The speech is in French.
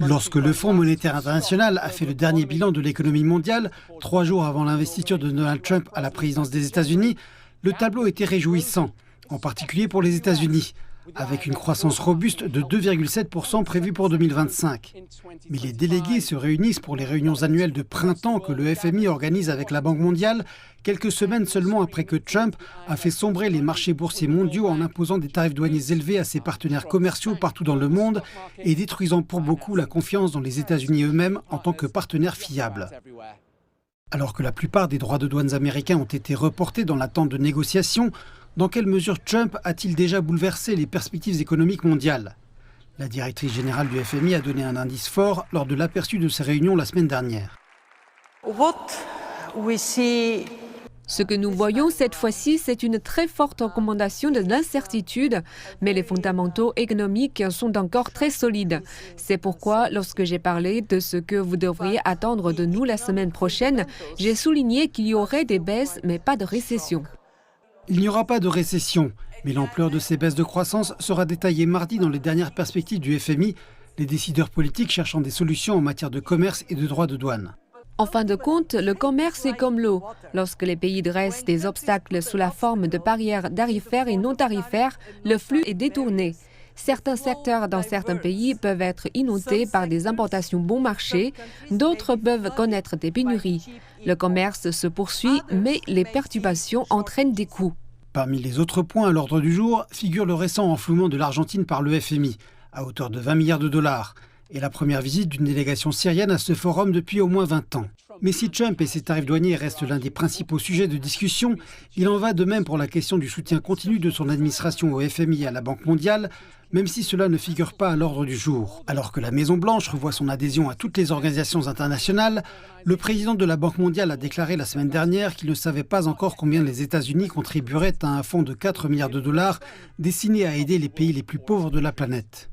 Lorsque le Fonds monétaire international a fait le dernier bilan de l'économie mondiale, 3 jours avant l'investiture de Donald Trump à la présidence des États-Unis, le tableau était réjouissant, en particulier pour les États-Unis, avec une croissance robuste de 2,7% prévue pour 2025. Mais les délégués se réunissent pour les réunions annuelles de printemps que le FMI organise avec la Banque mondiale, quelques semaines seulement après que Trump a fait sombrer les marchés boursiers mondiaux en imposant des tarifs douaniers élevés à ses partenaires commerciaux partout dans le monde et détruisant pour beaucoup la confiance dans les États-Unis eux-mêmes en tant que partenaires fiables. Alors que la plupart des droits de douane américains ont été reportés dans l'attente de négociations, dans quelle mesure Trump a-t-il déjà bouleversé les perspectives économiques mondiales? La directrice générale du FMI a donné un indice fort lors de l'aperçu de ces réunions la semaine dernière. Ce que nous voyons cette fois-ci, c'est une très forte recommandation de l'incertitude, mais les fondamentaux économiques sont encore très solides. C'est pourquoi, lorsque j'ai parlé de ce que vous devriez attendre de nous la semaine prochaine, j'ai souligné qu'il y aurait des baisses, mais pas de récession. Il n'y aura pas de récession, mais l'ampleur de ces baisses de croissance sera détaillée mardi dans les dernières perspectives du FMI, les décideurs politiques cherchant des solutions en matière de commerce et de droits de douane. En fin de compte, le commerce est comme l'eau. Lorsque les pays dressent des obstacles sous la forme de barrières tarifaires et non tarifaires, le flux est détourné. Certains secteurs dans certains pays peuvent être inondés par des importations bon marché, d'autres peuvent connaître des pénuries. Le commerce se poursuit, mais les perturbations entraînent des coûts. Parmi les autres points à l'ordre du jour figure le récent enflouement de l'Argentine par le FMI, à hauteur de 20 milliards de dollars, et la première visite d'une délégation syrienne à ce forum depuis au moins 20 ans. Mais si Trump et ses tarifs douaniers restent l'un des principaux sujets de discussion, il en va de même pour la question du soutien continu de son administration au FMI et à la Banque mondiale, même si cela ne figure pas à l'ordre du jour. Alors que la Maison-Blanche revoit son adhésion à toutes les organisations internationales, le président de la Banque mondiale a déclaré la semaine dernière qu'il ne savait pas encore combien les États-Unis contribueraient à un fonds de 4 milliards de dollars destiné à aider les pays les plus pauvres de la planète.